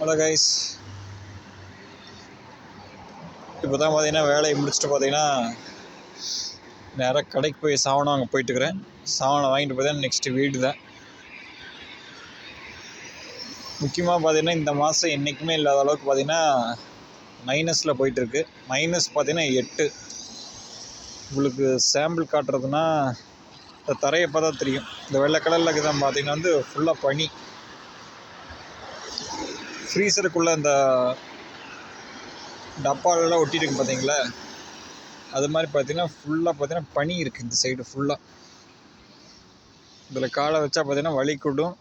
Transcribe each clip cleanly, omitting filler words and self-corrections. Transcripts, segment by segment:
Hello guys, இப்போ தான் பார்த்தீங்கன்னா வேலையை முடிச்சுட்டு பார்த்தீங்கன்னா நேராக கடைக்கு போய் சாவனம் அங்கே போயிட்டுருக்கிறேன். சாவனம் வாங்கிட்டு பார்த்தீங்கன்னா நெக்ஸ்ட்டு வீடு தான். முக்கியமாக பார்த்தீங்கன்னா இந்த மாதம் என்றைக்குமே இல்லாத அளவுக்கு பார்த்தீங்கன்னா மைனஸில் போயிட்டுருக்கு. மைனஸ் பார்த்தீங்கன்னா 8. உங்களுக்கு சாம்பிள் காட்டுறதுன்னா இந்த தரையை பார்த்தா தெரியும். இந்த வெள்ளை கலரில் தான் பார்த்தீங்கன்னா வந்து ஃபுல்லாக பனி. ஃப்ரீசருக்குள்ளே இந்த டப்பாலெல்லாம் ஒட்டிட்டு பார்த்தீங்களா, அது மாதிரி பார்த்தீங்கன்னா ஃபுல்லாக பார்த்தீங்கன்னா பனி இருக்குது இந்த சைடு ஃபுல்லாக. இதில் காலை வச்சா பார்த்தீங்கன்னா வலி கூடும்.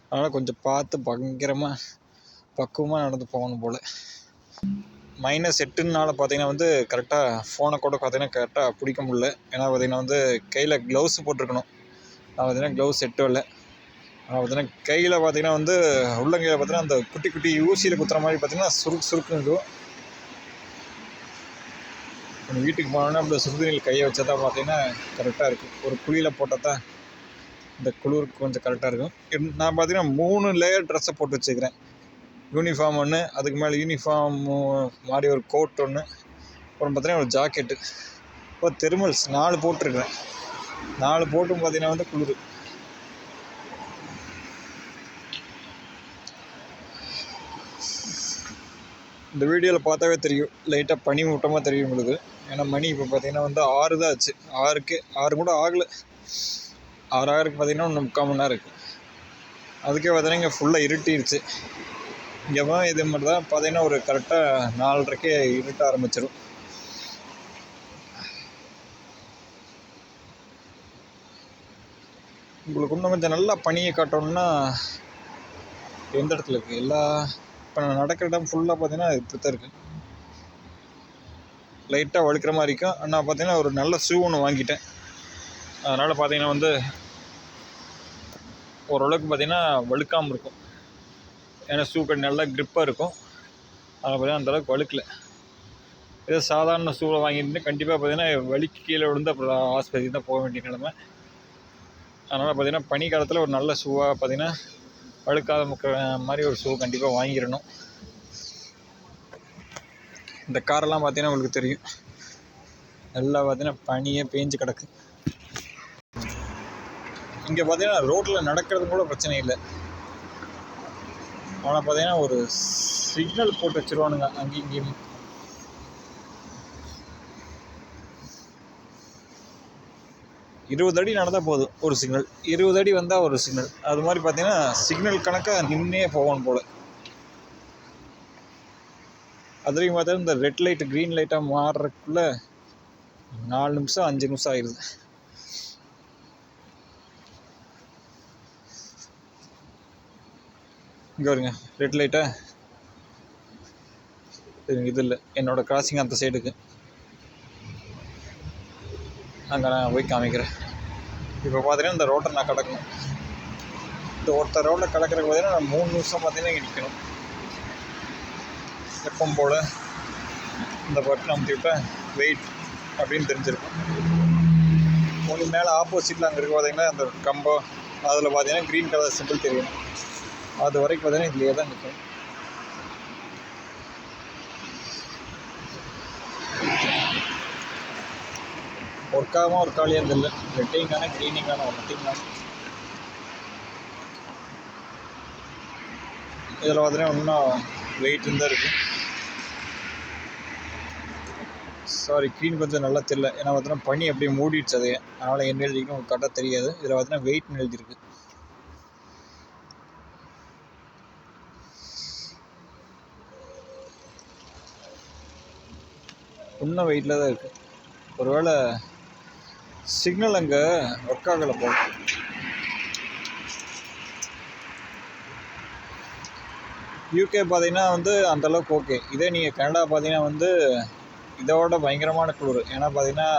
அதனால் கொஞ்சம் பார்த்து பயங்கரமாக பக்குவமாக நடந்து போகணும் போல். -8னால பார்த்தீங்கன்னா வந்து கரெக்டாக ஃபோனை கூட பார்த்தீங்கன்னா கரெக்டாக பிடிக்க முடியல. ஏன்னா பார்த்தீங்கன்னா வந்து கையில் க்ளவுஸ் போட்டிருக்கணும். நான் பார்த்தீங்கன்னா க்ளவுஸ் இல்லை. பார்த்தீங்கன்னா கையில் பார்த்தீங்கன்னா வந்து உள்ளங்கையில் பார்த்தீங்கன்னா அந்த குட்டி குட்டி ஊசியில் குத்துற மாதிரி பார்த்தீங்கன்னா சுருக்குன்னு இருக்கும். வீட்டுக்கு போனோன்னா அப்படி சுடுதண்ணியில் கையை வச்சா தான் பார்த்தீங்கன்னா கரெக்டாக இருக்கும். ஒரு குழியில் போட்டால் தான் இந்த குளிருக்கு கொஞ்சம் கரெக்டாக இருக்கும். நான் பார்த்தீங்கன்னா 3 லேயர் ட்ரெஸ்ஸை போட்டு வச்சுக்கிறேன். யூனிஃபார்ம் ஒன்று, அதுக்கு மேலே யூனிஃபார்ம் மாதிரி ஒரு கோட் ஒன்று, அப்புறம் பார்த்தீங்கன்னா ஒரு ஜாக்கெட்டு, இப்போ தெர்மல்ஸ் 4 போட்டிருக்கிறேன். 4 போட்டும் பார்த்தீங்கன்னா வந்து குளிர். இந்த வீடியோவில் பார்த்தாவே தெரியும், லைட்டாக பனி மூட்டமாக தெரியும் உங்களுக்கு. ஏன்னா மணி இப்போ பார்த்தீங்கன்னா வந்து 6 தான் ஆச்சு. 6 கூட ஆகலை. 6 ஆகிறதுக்கு பார்த்தீங்கன்னா இன்னும் 3/4 மணி நேரம் இருக்குது. அதுக்கே பார்த்தீங்கன்னா இங்கே ஃபுல்லாக இருட்டிடுச்சு. இங்கே இது மட்டும் தான் பார்த்தீங்கன்னா ஒரு கரெக்டாக 4:30க்கே இருட்ட ஆரம்பிச்சிடும். உங்களுக்கு இன்னும் கொஞ்சம் நல்லா பனியை காட்டணும்னா எந்த இடத்துல இருக்குது எல்லா இப்போ நான் நடக்கிற இடம் ஃபுல்லாக பார்த்தீங்கன்னா இப்படி தான் இருக்குது. லைட்டாக வழுக்கிற மாதிரி இருக்கும். ஆனால் பார்த்தீங்கன்னா ஒரு நல்ல ஷூ ஒன்று வாங்கிட்டேன். அதனால் பார்த்தீங்கன்னா வந்து ஓரளவுக்கு பார்த்தீங்கன்னா வழுக்காமல் இருக்கும். ஏன்னா ஷூ கட்டி நல்லா க்ரிப்பாக இருக்கும். அதனால் பார்த்தீங்கன்னா அந்தளவுக்கு வழுக்கலை. ஏதோ சாதாரண ஷூவை வாங்கிட்டு கண்டிப்பாக பார்த்தீங்கன்னா வலிக்கு கீழே விழுந்து அப்புறம் ஆஸ்பத்திரி தான் போக வேண்டிய நிலைமை. அதனால் பார்த்தீங்கன்னா பனி காலத்தில் ஒரு நல்ல ஷூவாக பார்த்தீங்கன்னா வழுக்காத மாதிரி ஒரு ஷூ கண்டிப்பாக வாங்கிடணும். இந்த காரெல்லாம் பார்த்தீங்கன்னா உங்களுக்கு தெரியும், நல்லா பார்த்தீங்கன்னா பனியே பேஞ்சு கிடக்கு. இங்கே பார்த்தீங்கன்னா ரோட்டில் நடக்கிறது கூட பிரச்சனை இல்லை. ஆனால் பார்த்தீங்கன்னா ஒரு சிக்னல் போட்டு வச்சுருவானுங்க அங்கேயும் இங்கேயும். இருபது அடி நடந்தால் போதும் ஒரு சிக்னல், 20 அடி வந்தால் ஒரு சிக்னல். அது மாதிரி பார்த்தீங்கன்னா சிக்னல் கணக்காக நின்னே போகணும் போல். அதுலேயும் பார்த்தா இந்த ரெட் லைட்டு க்ரீன் லைட்டாக மாறுறதுக்குள்ளே 4 நிமிஷம் 5 நிமிஷம் ஆயிடுது. இங்கே வருங்க ரெட் லைட்டை. இது இல்லை, என்னோடய கிராசிங் அந்த சைடுக்கு. அங்கே நான் போய் காமிக்கிறேன். இப்போ பார்த்தீங்கன்னா இந்த ரோட்டை நான் கடக்கணும். இந்த ஒருத்தர் ரோட்டில் கடக்கிறதுக்கு பார்த்தீங்கன்னா நான் 3 நிமிஷம் பார்த்தீங்கன்னா இங்கே நிற்கணும். எப்பவும் போல் இந்த பட்டன் அமுத்தி விட்டால் வெயிட் அப்படின்னு தெரிஞ்சிருக்கும். உங்களுக்கு மேலே ஆப்போசிட்டில் அங்கே இருக்க பார்த்தீங்கன்னா அந்த கம்பம், அதில் பார்த்தீங்கன்னா க்ரீன் கலர் சிம்பிள் தெரியும். அது வரைக்கும் பார்த்தீங்கன்னா இதுலேயே தான் நிற்கும். ஒர்க்காகவும் ஒரு காலியாக இல்லை, ரெட்டையும் க்ரீனிங்கான ஒர்க்கிங் தான். இதில் பார்த்தீங்கன்னா இன்னும் வெயிட் தான் இருக்குது. சாரி, க்ரீன் கொஞ்சம் நல்லா தெரியல. ஏன்னா பார்த்தீங்கன்னா பனி அப்படியே மூடிடுச்சு அதே. அதனால் என்ன எழுதிக்கணும் உங்களுக்கு கரெக்டாக தெரியாது. இதில் பார்த்தீங்கன்னா வெயிட்னு எழுதியிருக்கு. இன்னும் வெயிட்டில் தான் இருக்குது. ஒருவேளை சிக்னல் அங்கே ஒர்க் ஆகலை போல. யூகே பார்த்தீங்கன்னா வந்து அந்தளவுக்கு ஓகே. இதே நீங்கள் கனடா பார்த்தீங்கன்னா வந்து இதோட பயங்கரமான குளிர். ஏன்னா பார்த்தீங்கன்னா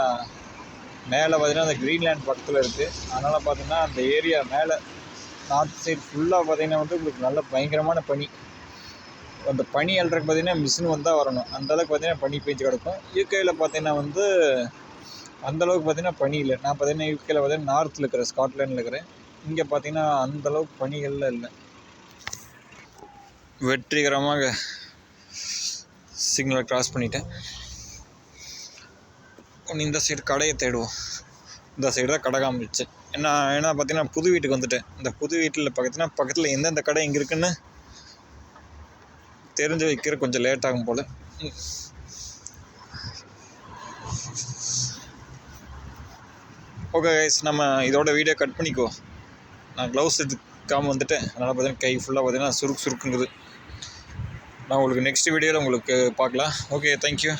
மேலே பார்த்தீங்கன்னா அந்த க்ரீன்லேண்ட் பக்கத்தில் இருக்குது. அதனால் பார்த்தீங்கன்னா அந்த ஏரியா மேலே நார்த் சைடு ஃபுல்லாக பார்த்தீங்கன்னா வந்து உங்களுக்கு நல்ல பயங்கரமான பனி. அந்த பனி அல்றதுக்கு பார்த்தீங்கன்னா மிஷின் வந்தால் வரணும். அந்தளவுக்கு பார்த்தீங்கன்னா பனி பெஞ்சு கிடக்கும். யூகேயில் பார்த்தீங்கன்னா வந்து அந்தளவுக்கு பார்த்தீங்கன்னா பனி இல்லை. நான் பார்த்தீங்கன்னா யூகேயில் பார்த்தீங்கன்னா நார்த்தில் இருக்கிறேன், ஸ்காட்லாண்டில் இருக்கிறேன். இங்கே பார்த்தீங்கன்னா அந்தளவுக்கு பனிகள்லாம் இல்லை. வெற்றிகரமாக சிக்னலை கிராஸ் பண்ணிட்டேன். இந்த சைடு கடையை தேடுவோம். இந்த சைடு தான் கடை காமிச்சு. ஏன்னா பார்த்தீங்கன்னா புது வீட்டுக்கு வந்துட்டேன். இந்த புது வீட்டில் பார்த்தீங்கன்னா பக்கத்தில் எந்தெந்த கடை எங்கே இருக்குன்னு தெரிஞ்சு வைக்கிற கொஞ்சம் லேட் ஆகும் போல். ஓகே கைஸ், நம்ம இதோட வீடியோ கட் பண்ணிக்குவோம். நான் க்ளவுஸ் எடுக்காமல் வந்துட்டேன். அதனால் பார்த்தீங்கன்னா கை ஃபுல்லாக பார்த்தீங்கன்னா சுருக்குங்குது. நான் உங்களுக்கு நெக்ஸ்ட் வீடியோவில் உங்களுக்கு பார்க்கலாம். Okay, thank you.